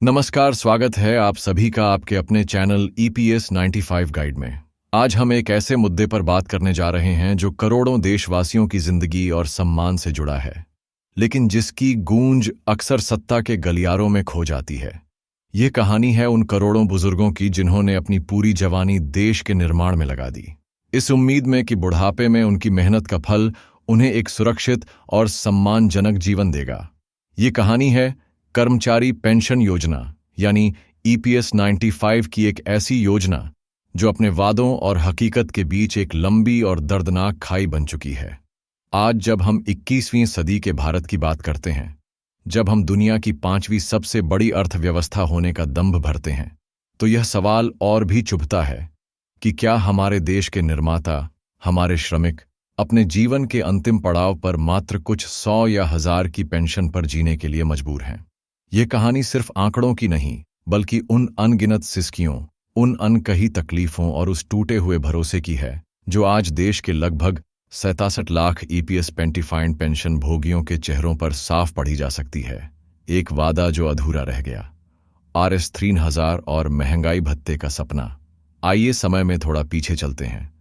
नमस्कार, स्वागत है आप सभी का आपके अपने चैनल EPS 95 गाइड में। आज हम एक ऐसे मुद्दे पर बात करने जा रहे हैं जो करोड़ों देशवासियों की जिंदगी और सम्मान से जुड़ा है, लेकिन जिसकी गूंज अक्सर सत्ता के गलियारों में खो जाती है। ये कहानी है उन करोड़ों बुजुर्गों की जिन्होंने अपनी पूरी जवानी देश के निर्माण में लगा दी, इस उम्मीद में कि बुढ़ापे में उनकी मेहनत का फल उन्हें एक सुरक्षित और सम्मानजनक जीवन देगा। ये कहानी है कर्मचारी पेंशन योजना यानी EPS 95 की, एक ऐसी योजना जो अपने वादों और हकीकत के बीच एक लंबी और दर्दनाक खाई बन चुकी है। आज जब हम 21वीं सदी के भारत की बात करते हैं, जब हम दुनिया की 5वीं सबसे बड़ी अर्थव्यवस्था होने का दंभ भरते हैं, तो यह सवाल और भी चुभता है कि क्या हमारे देश के निर्माता, हमारे श्रमिक, अपने जीवन के अंतिम पड़ाव पर मात्र कुछ 100 या 1000 की पेंशन पर जीने के लिए मजबूर हैं। ये कहानी सिर्फ आंकड़ों की नहीं, बल्कि उन अनगिनत सिसकियों, उन अनकही तकलीफों और उस टूटे हुए भरोसे की है जो आज देश के लगभग 67 लाख EPS 25 पेंशन भोगियों के चेहरों पर साफ पढ़ी जा सकती है। एक वादा जो अधूरा रह गया, RS 3000 और महंगाई भत्ते का सपना। आइए समय में थोड़ा पीछे चलते हैं।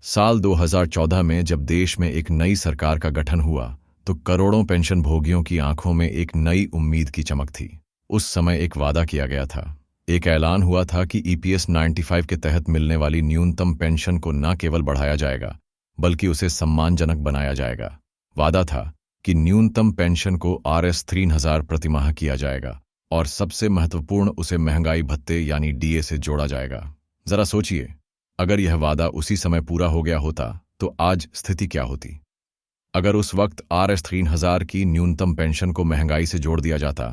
साल 2014 में जब देश में एक नई सरकार का गठन हुआ, तो करोड़ों पेंशन भोगियों की आंखों में एक नई उम्मीद की चमक थी। उस समय एक वादा किया गया था, एक ऐलान हुआ था कि EPS 95 के तहत मिलने वाली न्यूनतम पेंशन को न केवल बढ़ाया जाएगा, बल्कि उसे सम्मानजनक बनाया जाएगा। वादा था कि न्यूनतम पेंशन को RS 3000 प्रतिमाह किया जाएगा और सबसे महत्वपूर्ण, उसे महंगाई भत्ते यानी DA से जोड़ा जाएगा। जरा सोचिए, अगर यह वादा उसी समय पूरा हो गया होता तो आज स्थिति क्या होती। अगर उस वक्त RS 3000 की न्यूनतम पेंशन को महंगाई से जोड़ दिया जाता,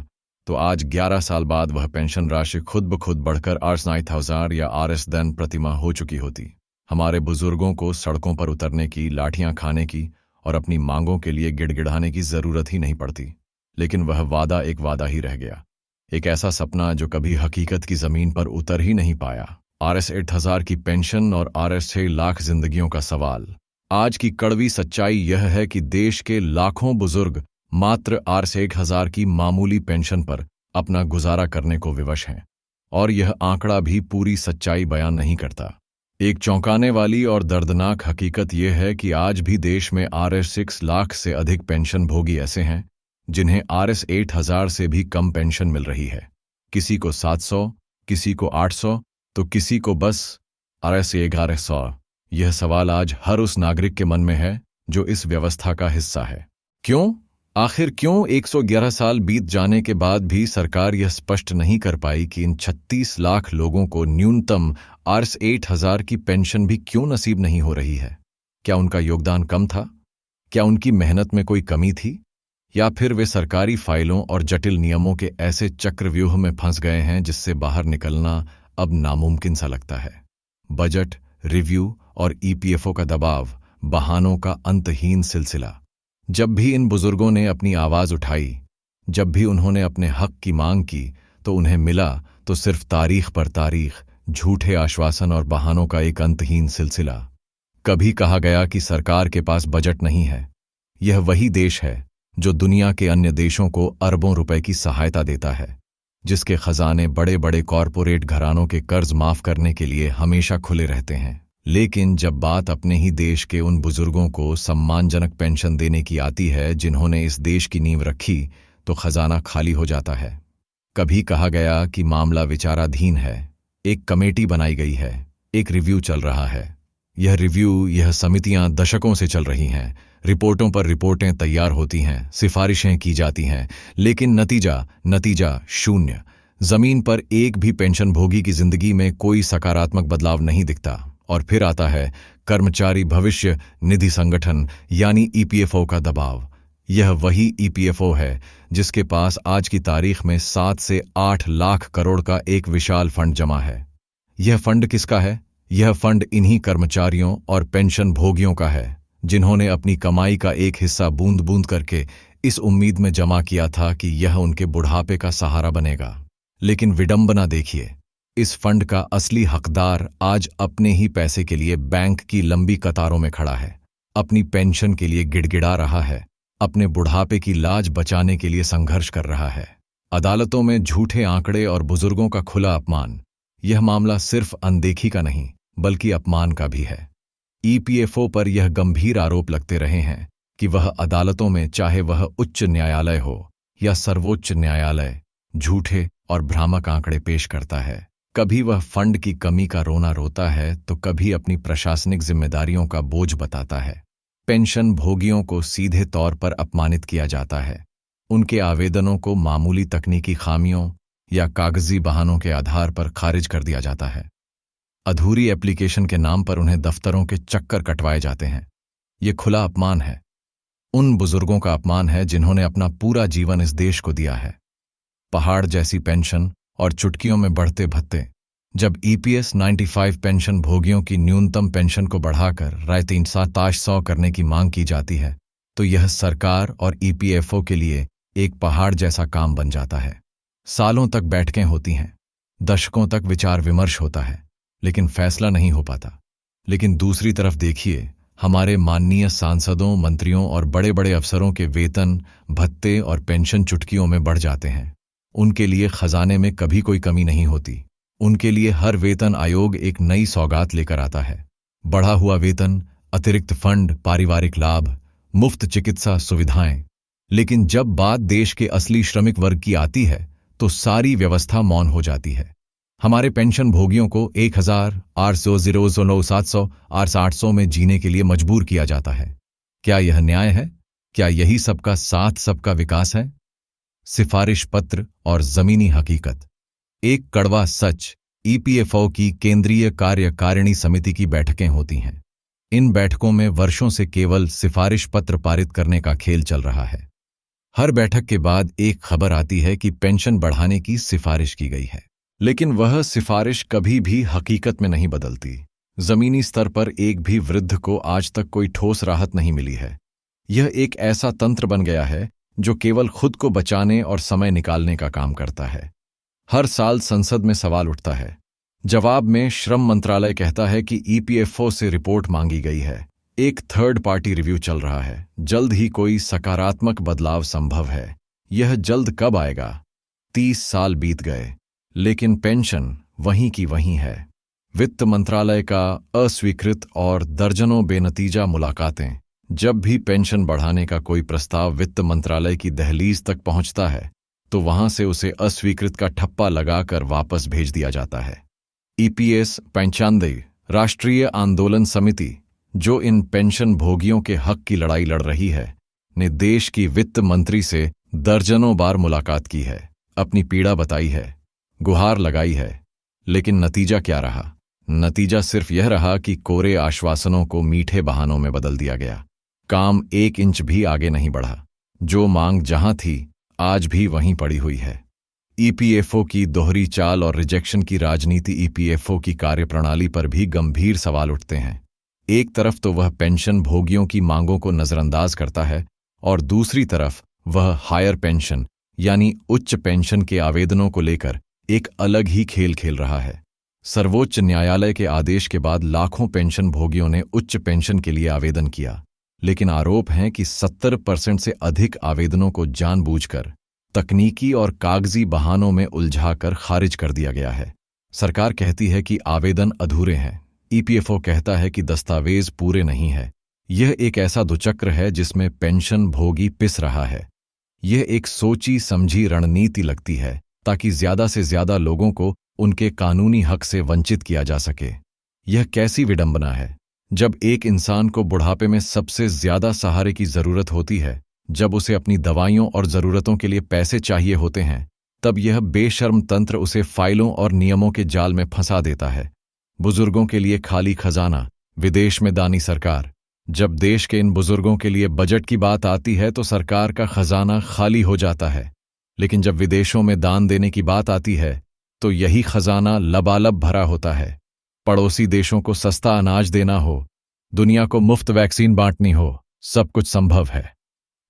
तो आज 11 साल बाद वह पेंशन राशि खुद ब खुद बढ़कर RS 9000 या RS 10 प्रतिमाह हो चुकी होती। हमारे बुजुर्गों को सड़कों पर उतरने की, लाठियां खाने की और अपनी मांगों के लिए गिड़गिड़ाने की जरूरत ही नहीं पड़ती। लेकिन वह वादा एक वादा ही रह गया, एक ऐसा सपना जो कभी हकीकत की जमीन पर उतर ही नहीं पाया। RS 8000 की पेंशन और RS 6 लाख जिंदगियों का सवाल। आज की कड़वी सच्चाई यह है कि देश के लाखों बुजुर्ग मात्र RS 1000 की मामूली पेंशन पर अपना गुजारा करने को विवश हैं, और यह आंकड़ा भी पूरी सच्चाई बयान नहीं करता। एक चौंकाने वाली और दर्दनाक हकीकत यह है कि आज भी देश में RS 6 लाख से अधिक पेंशन भोगी ऐसे हैं जिन्हें RS 8000 से भी कम पेंशन मिल रही है। किसी को 700, किसी को 800, तो किसी को बस RS 1100। यह सवाल आज हर उस नागरिक के मन में है जो इस व्यवस्था का हिस्सा है। क्यों? आखिर क्यों 111 साल बीत जाने के बाद भी सरकार यह स्पष्ट नहीं कर पाई कि इन 36 लाख लोगों को न्यूनतम RS 8000 की पेंशन भी क्यों नसीब नहीं हो रही है? क्या उनका योगदान कम था? क्या उनकी मेहनत में कोई कमी थी? या फिर वे सरकारी फाइलों और जटिल नियमों के ऐसे चक्रव्यूह में फंस गए हैं जिससे बाहर निकलना अब नामुमकिन सा लगता है? बजट, रिव्यू और EPFO का दबाव, बहानों का अंतहीन सिलसिला। जब भी इन बुजुर्गों ने अपनी आवाज उठाई, जब भी उन्होंने अपने हक की मांग की, तो उन्हें मिला तो सिर्फ तारीख पर तारीख, झूठे आश्वासन और बहानों का एक अंतहीन सिलसिला। कभी कहा गया कि सरकार के पास बजट नहीं है। यह वही देश है जो दुनिया के अन्य देशों को अरबों रुपए की सहायता देता है, जिसके खजाने बड़े बड़े कॉरपोरेट घरानों के कर्ज माफ करने के लिए हमेशा खुले रहते हैं। लेकिन जब बात अपने ही देश के उन बुजुर्गों को सम्मानजनक पेंशन देने की आती है जिन्होंने इस देश की नींव रखी, तो खजाना खाली हो जाता है। कभी कहा गया कि मामला विचाराधीन है, एक कमेटी बनाई गई है, एक रिव्यू चल रहा है। यह समितियां दशकों से चल रही हैं, रिपोर्टों पर रिपोर्टें तैयार होती हैं, सिफारिशें की जाती हैं, लेकिन नतीजा शून्य। जमीन पर एक भी पेंशन भोगी की जिंदगी में कोई सकारात्मक बदलाव नहीं दिखता। और फिर आता है कर्मचारी भविष्य निधि संगठन यानी EPFO का दबाव। यह वही EPFO है जिसके पास आज की तारीख में 7 से 8 लाख करोड़ का एक विशाल फंड जमा है। यह फंड किसका है? यह फंड इन्हीं कर्मचारियों और पेंशन भोगियों का है जिन्होंने अपनी कमाई का एक हिस्सा बूंद बूंद करके इस उम्मीद में जमा किया था कि यह उनके बुढ़ापे का सहारा बनेगा। लेकिन विडंबना देखिए, इस फंड का असली हकदार आज अपने ही पैसे के लिए बैंक की लंबी कतारों में खड़ा है, अपनी पेंशन के लिए गिड़गिड़ा रहा है, अपने बुढ़ापे की लाज बचाने के लिए संघर्ष कर रहा है। अदालतों में झूठे आंकड़े और बुजुर्गों का खुला अपमान। यह मामला सिर्फ अनदेखी का नहीं बल्कि अपमान का भी है। ईपीएफओ पर यह गंभीर आरोप लगते रहे हैं कि वह अदालतों में, चाहे वह उच्च न्यायालय हो या सर्वोच्च न्यायालय, झूठे और भ्रामक आंकड़े पेश करता है। कभी वह फंड की कमी का रोना रोता है तो कभी अपनी प्रशासनिक जिम्मेदारियों का बोझ बताता है। पेंशन भोगियों को सीधे तौर पर अपमानित किया जाता है। उनके आवेदनों को मामूली तकनीकी खामियों या कागजी बहानों के आधार पर खारिज कर दिया जाता है। अधूरी एप्लीकेशन के नाम पर उन्हें दफ्तरों के चक्कर कटवाए जाते हैं। ये खुला अपमान है। उन बुजुर्गों का अपमान है जिन्होंने अपना पूरा जीवन इस देश को दिया है। पहाड़ जैसी पेंशन और चुटकियों में बढ़ते भत्ते। जब ईपीएस 95 पेंशन भोगियों की न्यूनतम पेंशन को बढ़ाकर 3,700 करने की मांग की जाती है तो यह सरकार और ईपीएफओ के लिए एक पहाड़ जैसा काम बन जाता है। सालों तक बैठकें होती हैं, दशकों तक विचार विमर्श होता है, लेकिन फैसला नहीं हो पाता। लेकिन दूसरी तरफ देखिए, हमारे माननीय सांसदों, मंत्रियों और बड़े बड़े अफसरों के वेतन, भत्ते और पेंशन चुटकियों में बढ़ जाते हैं। उनके लिए खजाने में कभी कोई कमी नहीं होती। उनके लिए हर वेतन आयोग एक नई सौगात लेकर आता है। बढ़ा हुआ वेतन, अतिरिक्त फंड, पारिवारिक लाभ, मुफ्त चिकित्सा सुविधाएं। लेकिन जब बात देश के असली श्रमिक वर्ग की आती है तो सारी व्यवस्था मौन हो जाती है। हमारे पेंशन भोगियों को 1,800 में जीने के लिए मजबूर किया जाता है। क्या यह न्याय है? क्या यही सबका साथ, सबका विकास है? सिफारिश पत्र और जमीनी हकीकत। एक कड़वा सच, ईपीएफओ की केंद्रीय कार्यकारिणी समिति की बैठकें होती हैं। इन बैठकों में वर्षों से केवल सिफारिश पत्र पारित करने का खेल चल रहा है। हर बैठक के बाद एक खबर आती है कि पेंशन बढ़ाने की सिफारिश की गई है, लेकिन वह सिफारिश कभी भी हकीकत में नहीं बदलती। जमीनी स्तर पर एक भी वृद्ध को आज तक कोई ठोस राहत नहीं मिली है। यह एक ऐसा तंत्र बन गया है जो केवल खुद को बचाने और समय निकालने का काम करता है। हर साल संसद में सवाल उठता है। जवाब में श्रम मंत्रालय कहता है कि ईपीएफओ से रिपोर्ट मांगी गई है, एक थर्ड पार्टी रिव्यू चल रहा है, जल्द ही कोई सकारात्मक बदलाव संभव है। यह जल्द कब आएगा? 30 साल बीत गए, लेकिन पेंशन वहीं की वहीं है। वित्त मंत्रालय का अस्वीकृत और दर्जनों बेनतीजा मुलाकातें। जब भी पेंशन बढ़ाने का कोई प्रस्ताव वित्त मंत्रालय की दहलीज तक पहुंचता है तो वहां से उसे अस्वीकृत का ठप्पा लगाकर वापस भेज दिया जाता है। ईपीएस 95 राष्ट्रीय आंदोलन समिति, जो इन पेंशन भोगियों के हक की लड़ाई लड़ रही है, ने देश की वित्त मंत्री से दर्जनों बार मुलाकात की है, अपनी पीड़ा बताई है, गुहार लगाई है। लेकिन नतीजा क्या रहा? नतीजा सिर्फ यह रहा कि कोरे आश्वासनों को मीठे बहानों में बदल दिया गया। काम 1 इंच भी आगे नहीं बढ़ा। जो मांग जहां थी, आज भी वहीं पड़ी हुई है। ईपीएफओ की दोहरी चाल और रिजेक्शन की राजनीति। ईपीएफओ की कार्यप्रणाली पर भी गंभीर सवाल उठते हैं। एक तरफ तो वह पेंशन भोगियों की मांगों को नजरअंदाज करता है और दूसरी तरफ वह हायर पेंशन यानी उच्च पेंशन के आवेदनों को लेकर एक अलग ही खेल खेल रहा है। सर्वोच्च न्यायालय के आदेश के बाद लाखों पेंशन भोगियों ने उच्च पेंशन के लिए आवेदन किया, लेकिन आरोप है कि 70% से अधिक आवेदनों को जानबूझकर तकनीकी और कागजी बहानों में उलझाकर खारिज कर दिया गया है। सरकार कहती है कि आवेदन अधूरे हैं, ईपीएफओ कहता है कि दस्तावेज पूरे नहीं है। यह एक ऐसा दुचक्र है जिसमें पेंशन भोगी पिस रहा है। यह एक सोची समझी रणनीति लगती है ताकि ज्यादा से ज्यादा लोगों को उनके कानूनी हक से वंचित किया जा सके। यह कैसी विडंबना है! जब एक इंसान को बुढ़ापे में सबसे ज्यादा सहारे की जरूरत होती है, जब उसे अपनी दवाइयों और जरूरतों के लिए पैसे चाहिए होते हैं, तब यह बेशर्म तंत्र उसे फाइलों और नियमों के जाल में फंसा देता है। बुजुर्गों के लिए खाली खजाना, विदेश में दानी सरकार। जब देश के इन बुजुर्गों के लिए बजट की बात आती है तो सरकार का खजाना खाली हो जाता है, लेकिन जब विदेशों में दान देने की बात आती है तो यही खजाना लबालब भरा होता है। पड़ोसी देशों को सस्ता अनाज देना हो, दुनिया को मुफ्त वैक्सीन बांटनी हो, सब कुछ संभव है।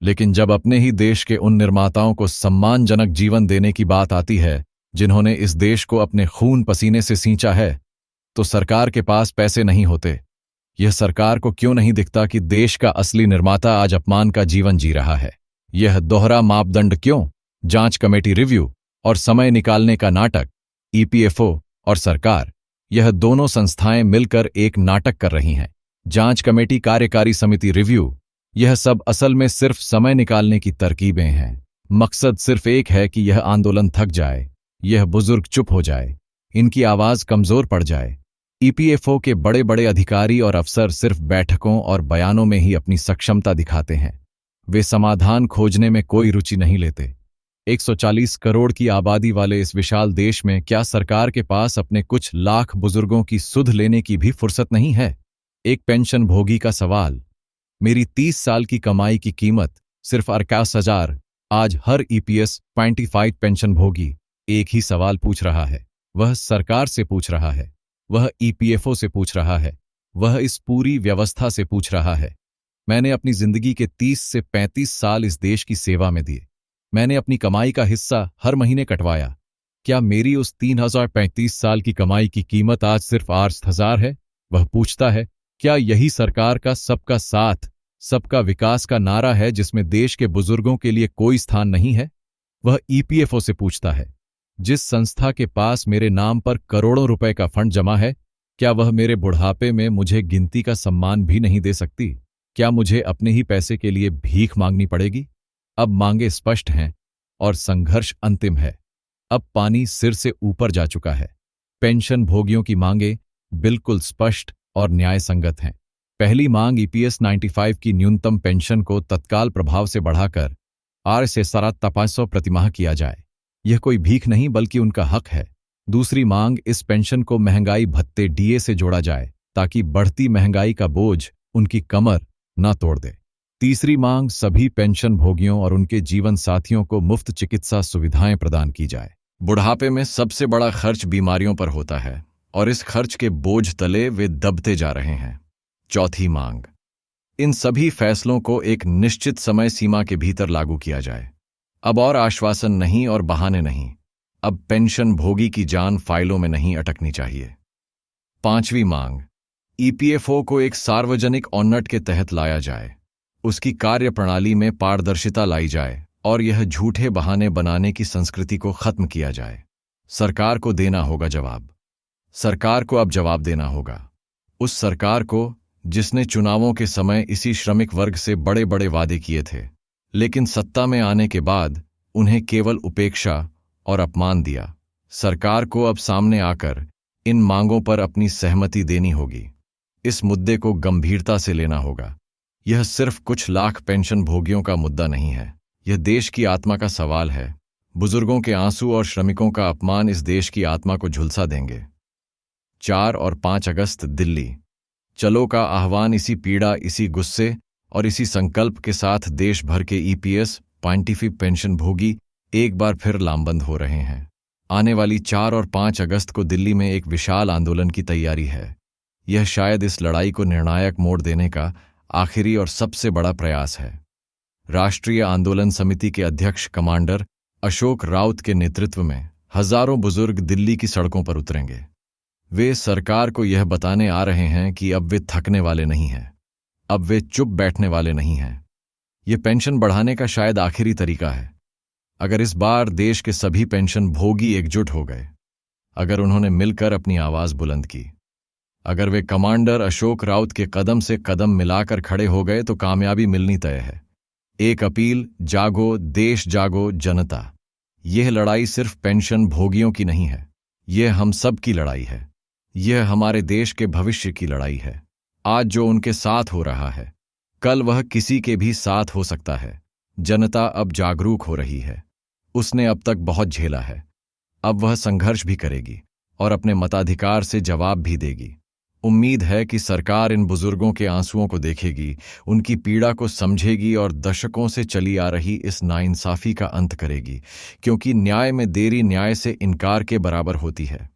लेकिन जब अपने ही देश के उन निर्माताओं को सम्मानजनक जीवन देने की बात आती है जिन्होंने इस देश को अपने खून पसीने से सींचा है, तो सरकार के पास पैसे नहीं होते। यह सरकार को क्यों नहीं दिखता कि देश का असली निर्माता आज अपमान का जीवन जी रहा है? यह दोहरा मापदंड क्यों? जांच कमेटी रिव्यू। और समय निकालने का नाटक। ईपीएफओ और सरकार, यह दोनों संस्थाएं मिलकर एक नाटक कर रही हैं। जांच कमेटी, कार्यकारी समिति, रिव्यू, यह सब असल में सिर्फ समय निकालने की तरकीबें हैं। मकसद सिर्फ एक है कि यह आंदोलन थक जाए, यह बुजुर्ग चुप हो जाए, इनकी आवाज कमजोर पड़ जाए। ईपीएफओ के बड़े बड़े अधिकारी और अफसर सिर्फ बैठकों और बयानों में ही अपनी सक्षमता दिखाते हैं। वे समाधान खोजने में कोई रुचि नहीं लेते। 140 करोड़ की आबादी वाले इस विशाल देश में क्या सरकार के पास अपने कुछ लाख बुजुर्गों की सुध लेने की भी फुर्सत नहीं है? एक पेंशन भोगी का सवाल। मेरी 30 साल की कमाई की कीमत सिर्फ 21,000। आज हर ईपीएस 25 पेंशन भोगी एक ही सवाल पूछ रहा है। वह सरकार से पूछ रहा है, वह ईपीएफओ से पूछ रहा है, वह इस पूरी व्यवस्था से पूछ रहा है। मैंने अपनी जिंदगी के 30 से 35 साल इस देश की सेवा में दिए। मैंने अपनी कमाई का हिस्सा हर महीने कटवाया। क्या मेरी उस 3035 साल की कमाई की कीमत आज सिर्फ 8,000 है? वह पूछता है। क्या यही सरकार का सबका साथ, सबका विकास का नारा है जिसमें देश के बुजुर्गों के लिए कोई स्थान नहीं है? वह ईपीएफओ से पूछता है। जिस संस्था के पास मेरे नाम पर करोड़ों रुपए का फंड जमा है, क्या वह मेरे बुढ़ापे में मुझे गिनती का सम्मान भी नहीं दे सकती? क्या मुझे अपने ही पैसे के लिए भीख मांगनी पड़ेगी? अब मांगे स्पष्ट हैं और संघर्ष अंतिम है। अब पानी सिर से ऊपर जा चुका है। पेंशन भोगियों की मांगे बिल्कुल स्पष्ट और न्याय संगत हैं। पहली मांग ईपीएस 95 की न्यूनतम पेंशन को तत्काल प्रभाव से बढ़ाकर 8 से 500 प्रतिमाह किया जाए। यह कोई भीख नहीं बल्कि उनका हक है। दूसरी मांग, इस पेंशन को महंगाई भत्ते डीए से जोड़ा जाए ताकि बढ़ती महंगाई का बोझ उनकी कमर न तोड़ दे। तीसरी मांग, सभी पेंशन भोगियों और उनके जीवन साथियों को मुफ्त चिकित्सा सुविधाएं प्रदान की जाए। बुढ़ापे में सबसे बड़ा खर्च बीमारियों पर होता है और इस खर्च के बोझ तले वे दबते जा रहे हैं। चौथी मांग, इन सभी फैसलों को एक निश्चित समय सीमा के भीतर लागू किया जाए। अब और आश्वासन नहीं और बहाने नहीं। अब पेंशन भोगी की जान फाइलों में नहीं अटकनी चाहिए। पांचवी मांग, ईपीएफओ को एक सार्वजनिक ऑडिट के तहत लाया जाए, उसकी कार्यप्रणाली में पारदर्शिता लाई जाए और यह झूठे बहाने बनाने की संस्कृति को खत्म किया जाए। सरकार को देना होगा जवाब। सरकार को अब जवाब देना होगा। उस सरकार को जिसने चुनावों के समय इसी श्रमिक वर्ग से बड़े बड़े वादे किए थे, लेकिन सत्ता में आने के बाद उन्हें केवल उपेक्षा और अपमान दिया। सरकार को अब सामने आकर इन मांगों पर अपनी सहमति देनी होगी। इस मुद्दे को गंभीरता से लेना होगा। यह सिर्फ कुछ लाख पेंशन भोगियों का मुद्दा नहीं है, यह देश की आत्मा का सवाल है। बुजुर्गों के आंसू और श्रमिकों का अपमान इस देश की आत्मा को झुलसा देंगे। 4 और 5 अगस्त, दिल्ली। चलो का आह्वान इसी पीड़ा, इसी गुस्से और इसी संकल्प के साथ देश भर के ईपीएस 95 पेंशन भोगी एक बार फिर लामबंद हो रहे हैं। आने वाली 4 और 5 अगस्त को दिल्ली में एक विशाल आंदोलन की तैयारी है। यह शायद इस लड़ाई को निर्णायक मोड़ देने का आखिरी और सबसे बड़ा प्रयास है। राष्ट्रीय आंदोलन समिति के अध्यक्ष कमांडर अशोक राउत के नेतृत्व में हजारों बुजुर्ग दिल्ली की सड़कों पर उतरेंगे। वे सरकार को यह बताने आ रहे हैं कि अब वे थकने वाले नहीं हैं, अब वे चुप बैठने वाले नहीं हैं। ये पेंशन बढ़ाने का शायद आखिरी तरीका है। अगर इस बार देश के सभी पेंशन भोगी एकजुट हो गए, अगर उन्होंने मिलकर अपनी आवाज बुलंद की, अगर वे कमांडर अशोक राउत के कदम से कदम मिलाकर खड़े हो गए तो कामयाबी मिलनी तय है। एक अपील, जागो देश, जागो जनता। यह लड़ाई सिर्फ पेंशन भोगियों की नहीं है, यह हम सब की लड़ाई है। यह हमारे देश के भविष्य की लड़ाई है। आज जो उनके साथ हो रहा है, कल वह किसी के भी साथ हो सकता है। जनता अब जागरूक हो रही है। उसने अब तक बहुत झेला है, अब वह संघर्ष भी करेगी और अपने मताधिकार से जवाब भी देगी। उम्मीद है कि सरकार इन बुजुर्गों के आंसुओं को देखेगी, उनकी पीड़ा को समझेगी और दशकों से चली आ रही इस नाइंसाफी का अंत करेगी, क्योंकि न्याय में देरी न्याय से इनकार के बराबर होती है।